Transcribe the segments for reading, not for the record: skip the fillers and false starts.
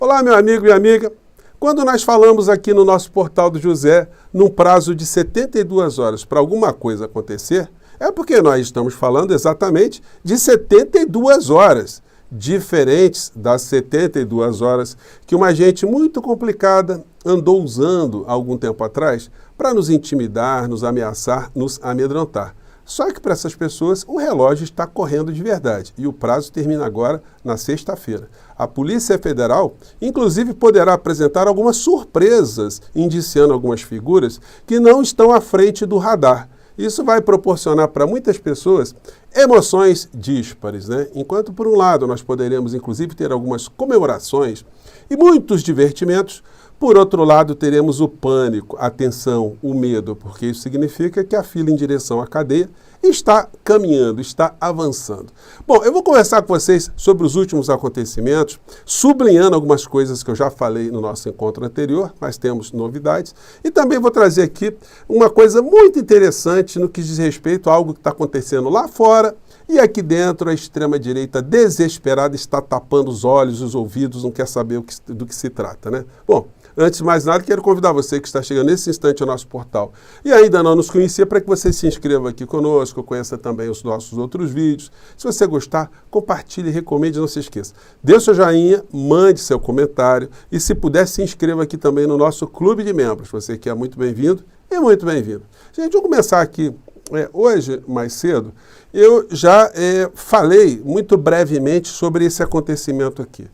Olá, meu amigo e amiga. Quando nós falamos aqui no nosso Portal do José, num prazo de 72 horas para alguma coisa acontecer, é porque nós estamos falando exatamente de 72 horas, diferentes das 72 horas que uma gente muito complicada andou usando há algum tempo atrás para nos intimidar, nos ameaçar, nos amedrontar. Só que para essas pessoas o relógio está correndo de verdade e o prazo termina agora na sexta-feira. A Polícia Federal, inclusive, poderá apresentar algumas surpresas, indiciando algumas figuras que não estão à frente do radar. Isso vai proporcionar para muitas pessoas emoções díspares, né? Enquanto, por um lado, nós poderemos, inclusive, ter algumas comemorações e muitos divertimentos, por outro lado, teremos o pânico, a tensão, o medo, porque isso significa que a fila em direção à cadeia está caminhando, está avançando. Bom, eu vou conversar com vocês sobre os últimos acontecimentos, sublinhando algumas coisas que eu já falei no nosso encontro anterior, mas temos novidades, e também vou trazer aqui uma coisa muito interessante no que diz respeito a algo que está acontecendo lá fora, e aqui dentro a extrema-direita desesperada está tapando os olhos, os ouvidos, não quer saber do que se trata, né? Bom, antes de mais nada, quero convidar você que está chegando nesse instante ao nosso portal e ainda não nos conhecia, para que você se inscreva aqui conosco, conheça também os nossos outros vídeos. Se você gostar, compartilhe, recomende, não se esqueça. Dê o seu joinha, mande seu comentário e, se puder, se inscreva aqui também no nosso clube de membros. Você que é muito bem-vindo e muito bem-vindo. Gente, vamos começar aqui. Hoje, mais cedo, eu já falei muito brevemente sobre esse acontecimento aqui.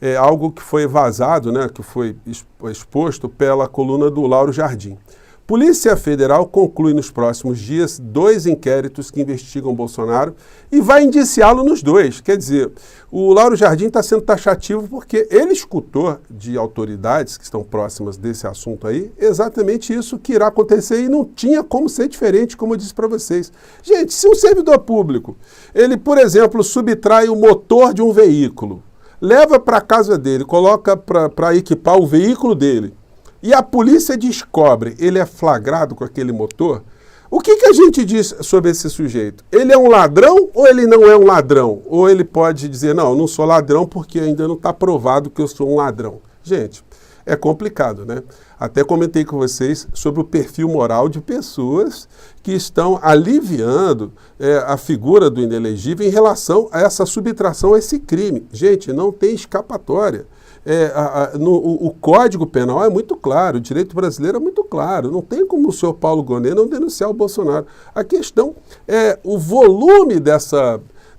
É algo que foi vazado, né, que foi exposto pela coluna do Lauro Jardim. Polícia Federal conclui nos próximos dias 2 inquéritos que investigam Bolsonaro e vai indiciá-lo nos 2. Quer dizer, o Lauro Jardim está sendo taxativo porque ele escutou de autoridades que estão próximas desse assunto aí exatamente isso que irá acontecer e não tinha como ser diferente, como eu disse para vocês. Gente, se um servidor público, ele, por exemplo, subtrai o motor de um veículo, leva para a casa dele, coloca para equipar o veículo dele, e a polícia descobre, ele é flagrado com aquele motor, o que a gente diz sobre esse sujeito? Ele é um ladrão ou ele não é um ladrão? Ou ele pode dizer, não, eu não sou ladrão porque ainda não está provado que eu sou um ladrão. Gente, é complicado, né? Até comentei com vocês sobre o perfil moral de pessoas que estão aliviando a figura do inelegível em relação a essa subtração, a esse crime. Gente, não tem escapatória. O Código Penal é muito claro, o direito brasileiro é muito claro. Não tem como o senhor Paulo Gonet não denunciar o Bolsonaro. A questão é o volume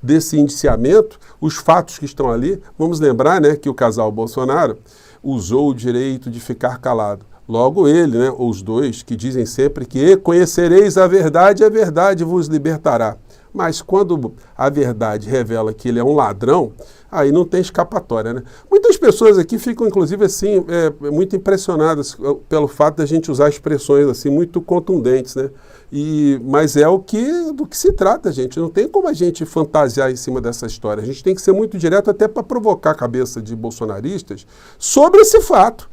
desse indiciamento, os fatos que estão ali. Vamos lembrar, né, que o casal Bolsonaro usou o direito de ficar calado. Logo ele, né, ou os dois, que dizem sempre que conhecereis a verdade vos libertará. Mas quando a verdade revela que ele é um ladrão, aí não tem escapatória, né? Muitas pessoas aqui ficam, inclusive, assim, muito impressionadas pelo fato da gente usar expressões assim muito contundentes, né? Mas é do que se trata, gente. Não tem como a gente fantasiar em cima dessa história. A gente tem que ser muito direto até para provocar a cabeça de bolsonaristas sobre esse fato.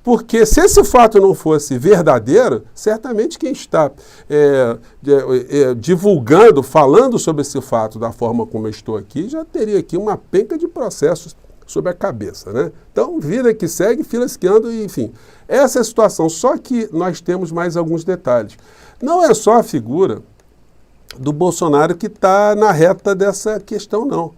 Porque se esse fato não fosse verdadeiro, certamente quem está divulgando, falando sobre esse fato da forma como eu estou aqui, já teria aqui uma penca de processos sobre a cabeça, né? Então, vida que segue, filas que andam, enfim. Essa é a situação, só que nós temos mais alguns detalhes. Não é só a figura do Bolsonaro que está na reta dessa questão, não.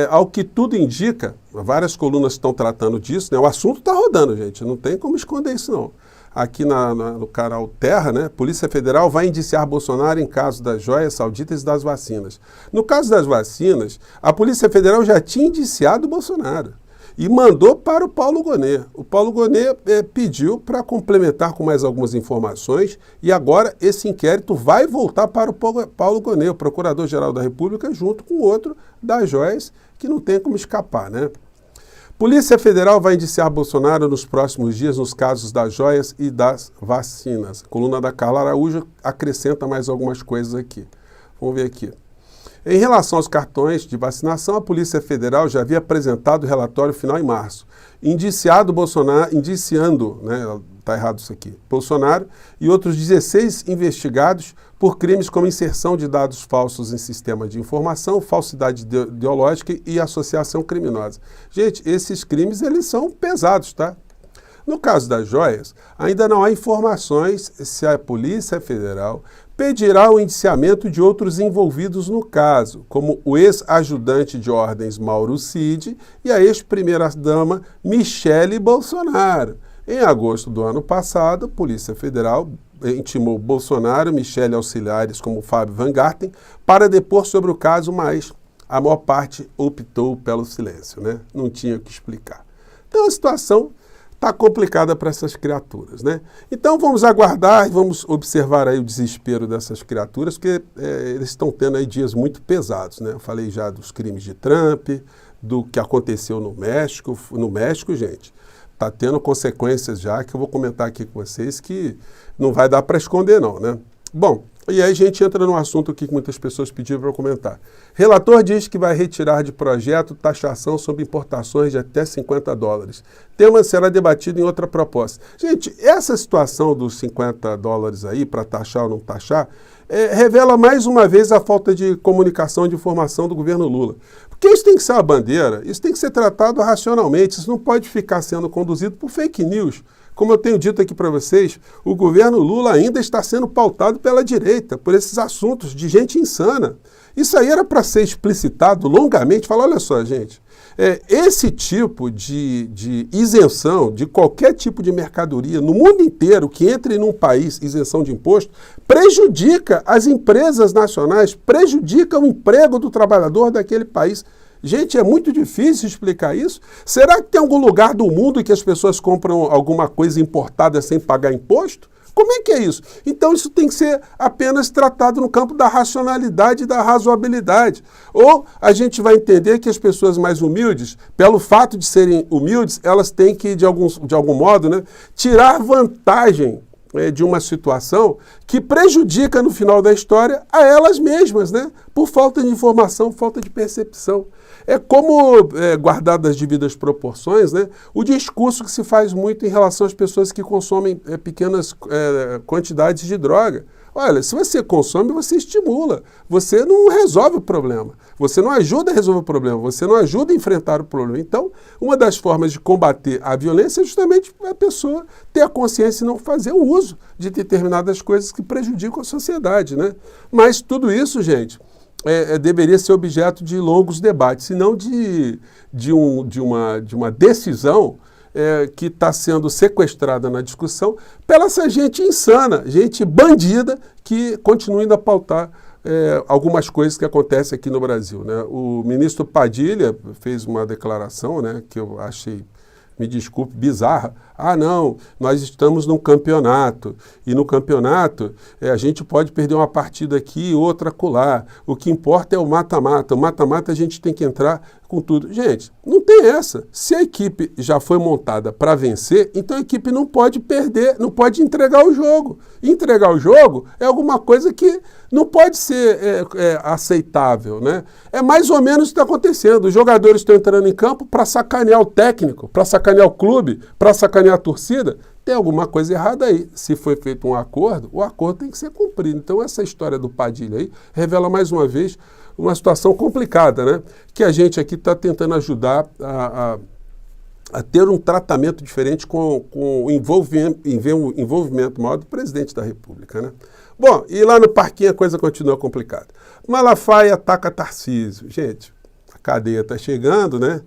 Ao que tudo indica, várias colunas estão tratando disso, né? O assunto está rodando, gente, não tem como esconder isso, não. Aqui no canal Terra, né, Polícia Federal vai indiciar Bolsonaro em caso das joias sauditas e das vacinas. No caso das vacinas, a Polícia Federal já tinha indiciado Bolsonaro e mandou para o Paulo Gonet. O Paulo Gonet pediu para complementar com mais algumas informações e agora esse inquérito vai voltar para o Paulo Gonet, o Procurador-Geral da República, junto com outro das joias, que não tem como escapar, né? Polícia Federal vai indiciar Bolsonaro nos próximos dias nos casos das joias e das vacinas. A coluna da Carla Araújo acrescenta mais algumas coisas aqui. Vamos ver aqui. Em relação aos cartões de vacinação, a Polícia Federal já havia apresentado o relatório final em março, indiciando, né, está errado isso aqui, Bolsonaro e outros 16 investigados por crimes como inserção de dados falsos em sistema de informação, falsidade ideológica e associação criminosa. Gente, esses crimes, eles são pesados, tá? No caso das joias, ainda não há informações se a Polícia Federal pedirá o indiciamento de outros envolvidos no caso, como o ex-ajudante de ordens Mauro Cid e a ex-primeira-dama Michele Bolsonaro. Em agosto do ano passado, a Polícia Federal intimou Bolsonaro, Michele auxiliares como Fábio Van Garten para depor sobre o caso, mas a maior parte optou pelo silêncio, né? Não tinha o que explicar. Então a situação está complicada para essas criaturas, né? Então vamos aguardar e vamos observar aí o desespero dessas criaturas, porque eles estão tendo aí dias muito pesados, né? Eu falei já dos crimes de Trump, do que aconteceu no México. No México, gente, está tendo consequências já que eu vou comentar aqui com vocês que não vai dar para esconder não, né? Bom, e aí a gente entra num assunto aqui que muitas pessoas pediram para eu comentar. Relator diz que vai retirar de projeto taxação sobre importações de até $50. Tema será debatido em outra proposta. Gente, essa situação dos $50 aí, para taxar ou não taxar, revela mais uma vez a falta de comunicação e de informação do governo Lula. Porque isso tem que ser uma bandeira, isso tem que ser tratado racionalmente, isso não pode ficar sendo conduzido por fake news. Como eu tenho dito aqui para vocês, o governo Lula ainda está sendo pautado pela direita, por esses assuntos de gente insana. Isso aí era para ser explicitado longamente. Fala, olha só, gente, esse tipo de isenção de qualquer tipo de mercadoria no mundo inteiro que entre num país, isenção de imposto, prejudica as empresas nacionais, prejudica o emprego do trabalhador daquele país. Gente, é muito difícil explicar isso. Será que tem algum lugar do mundo que as pessoas compram alguma coisa importada sem pagar imposto? Como é que é isso? Então isso tem que ser apenas tratado no campo da racionalidade e da razoabilidade. Ou a gente vai entender que as pessoas mais humildes, pelo fato de serem humildes, elas têm que, de algum modo, né, tirar vantagem de uma situação que prejudica no final da história a elas mesmas, né? Por falta de informação, falta de percepção. É como, guardado as devidas proporções, né, o discurso que se faz muito em relação às pessoas que consomem pequenas quantidades de droga. Olha, se você consome, você estimula. Você não resolve o problema. Você não ajuda a resolver o problema. Você não ajuda a enfrentar o problema. Então, uma das formas de combater a violência é justamente a pessoa ter a consciência e não fazer o uso de determinadas coisas que prejudicam a sociedade, né? Mas tudo isso, gente, deveria ser objeto de longos debates, e não de uma decisão que está sendo sequestrada na discussão pela essa gente insana, gente bandida, que continua ainda a pautar algumas coisas que acontecem aqui no Brasil, né? O ministro Padilha fez uma declaração, né, que eu achei, me desculpe, bizarra. Ah, não, nós estamos num campeonato, e no campeonato a gente pode perder uma partida aqui e outra acolá. O que importa é o mata-mata. O mata-mata a gente tem que entrar com tudo. Gente, não tem essa. Se a equipe já foi montada para vencer, então a equipe não pode perder, não pode entregar o jogo. Entregar o jogo é alguma coisa que não pode ser aceitável, né? É mais ou menos o que está acontecendo. Os jogadores estão entrando em campo para sacanear o técnico, para sacanear o clube, para sacanear a torcida. Tem alguma coisa errada aí. Se foi feito um acordo, o acordo tem que ser cumprido. Então essa história do Padilha aí revela mais uma vez uma situação complicada, né? Que a gente aqui está tentando ajudar a ter um tratamento diferente com o envolvimento maior do presidente da República, né? Bom, e lá no parquinho a coisa continua complicada. Malafaia ataca Tarcísio. Gente, a cadeia está chegando, né?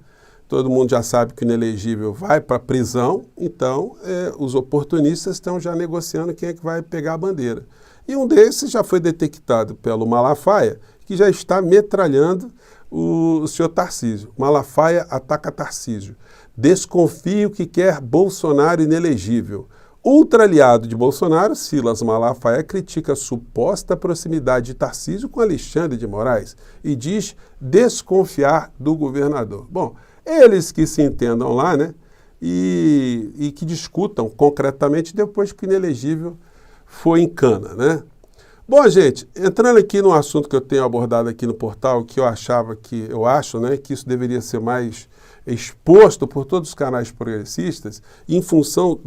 Todo mundo já sabe que o inelegível vai para a prisão, então os oportunistas estão já negociando quem é que vai pegar a bandeira. E um desses já foi detectado pelo Malafaia, que já está metralhando o senhor Tarcísio. Malafaia ataca Tarcísio. Desconfio que quer Bolsonaro inelegível. Ultra-aliado de Bolsonaro, Silas Malafaia critica a suposta proximidade de Tarcísio com Alexandre de Moraes e diz desconfiar do governador. Bom, eles que se entendam lá, né, e que discutam concretamente depois que o inelegível foi em cana, né? Bom, gente, entrando aqui no assunto que eu tenho abordado aqui no portal, que eu acho, né, que isso deveria ser mais exposto por todos os canais progressistas em função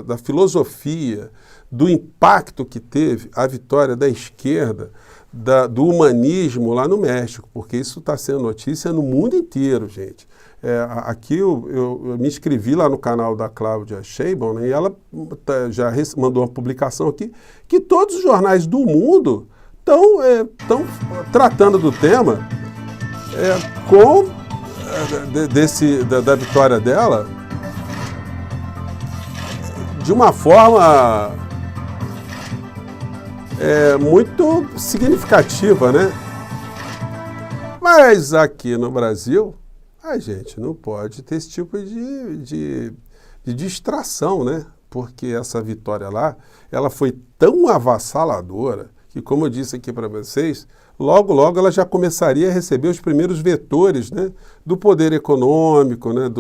da filosofia, do impacto que teve a vitória da esquerda, do humanismo lá no México, porque isso está sendo notícia no mundo inteiro, gente. Aqui eu me inscrevi lá no canal da Cláudia Sheinbaum, né, e ela já mandou uma publicação aqui que todos os jornais do mundo estão tratando do tema da vitória dela de uma forma muito significativa, né? Mas aqui no Brasil, a gente não pode ter esse tipo de distração, né? Porque essa vitória lá, ela foi tão avassaladora que, como eu disse aqui para vocês, logo, logo ela já começaria a receber os primeiros vetores, né, do poder econômico, né,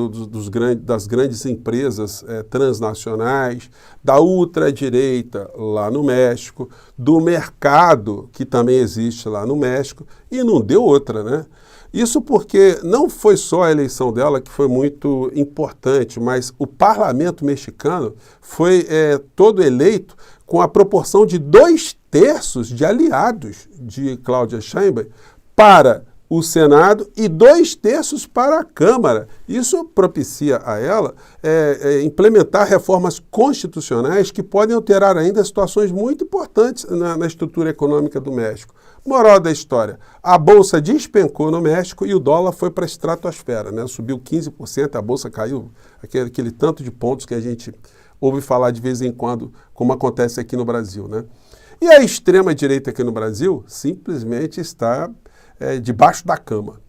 das grandes empresas transnacionais, da ultradireita lá no México, do mercado que também existe lá no México, e não deu outra, né? Isso porque não foi só a eleição dela que foi muito importante, mas o parlamento mexicano foi todo eleito com a proporção de 2/3 de aliados de Cláudia Sheinbaum para o Senado e 2/3 para a Câmara. Isso propicia a ela implementar reformas constitucionais que podem alterar ainda situações muito importantes na estrutura econômica do México. Moral da história, a Bolsa despencou no México e o dólar foi para a estratosfera, né? Subiu 15%, a Bolsa caiu aquele tanto de pontos que a gente ouve falar de vez em quando, como acontece aqui no Brasil, né? E a extrema-direita aqui no Brasil simplesmente está debaixo da cama.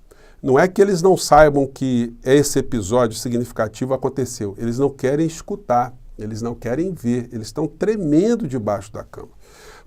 Não é que eles não saibam que esse episódio significativo aconteceu, eles não querem escutar, eles não querem ver, eles estão tremendo debaixo da cama.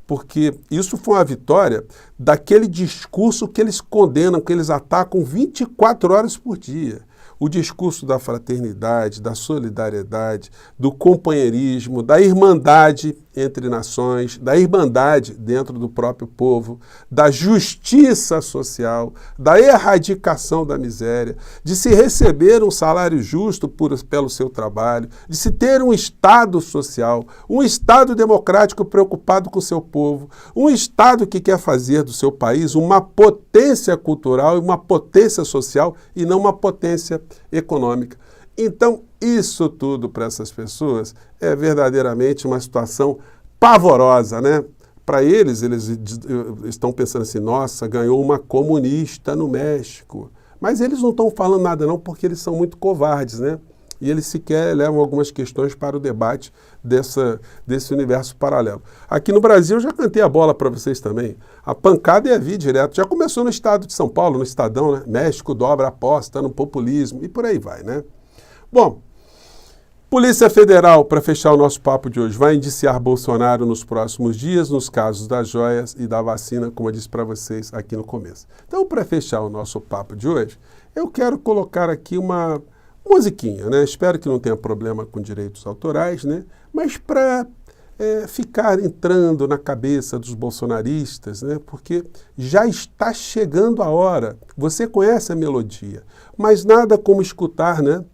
Porque isso foi uma vitória daquele discurso que eles condenam, que eles atacam 24 horas por dia. O discurso da fraternidade, da solidariedade, do companheirismo, da irmandade entre nações, da irmandade dentro do próprio povo, da justiça social, da erradicação da miséria, de se receber um salário justo pelo seu trabalho, de se ter um Estado social, um Estado democrático preocupado com o seu povo, um Estado que quer fazer do seu país uma potência cultural e uma potência social e não uma potência econômica. Então, isso tudo para essas pessoas é verdadeiramente uma situação pavorosa, né? Para eles estão pensando assim, nossa, ganhou uma comunista no México. Mas eles não estão falando nada não, porque eles são muito covardes, né? E eles sequer levam algumas questões para o debate desse universo paralelo. Aqui no Brasil, eu já cantei a bola para vocês também. A pancada ia vir direto. Já começou no estado de São Paulo, no Estadão, né? México dobra aposta no populismo e por aí vai, né? Bom, Polícia Federal, para fechar o nosso papo de hoje, vai indiciar Bolsonaro nos próximos dias nos casos das joias e da vacina, como eu disse para vocês aqui no começo. Então, para fechar o nosso papo de hoje, eu quero colocar aqui uma musiquinha, né? Espero que não tenha problema com direitos autorais, né? Mas para ficar entrando na cabeça dos bolsonaristas, né? Porque já está chegando a hora. Você conhece a melodia, mas nada como escutar, né?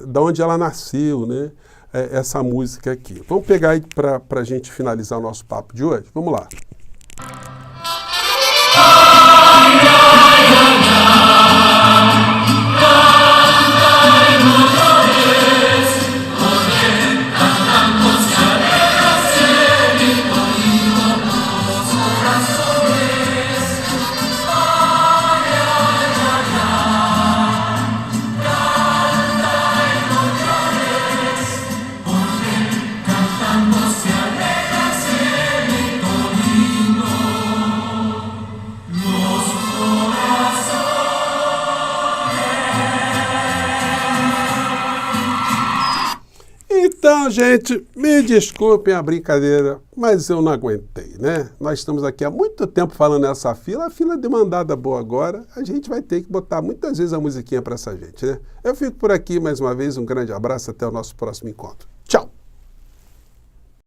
Da onde ela nasceu, né? Essa música aqui. Vamos pegar aí para a gente finalizar o nosso papo de hoje? Vamos lá. Então, gente, me desculpem a brincadeira, mas eu não aguentei, né? Nós estamos aqui há muito tempo falando nessa fila, a fila demandada boa agora, a gente vai ter que botar muitas vezes a musiquinha para essa gente, né? Eu fico por aqui mais uma vez, um grande abraço, até o nosso próximo encontro.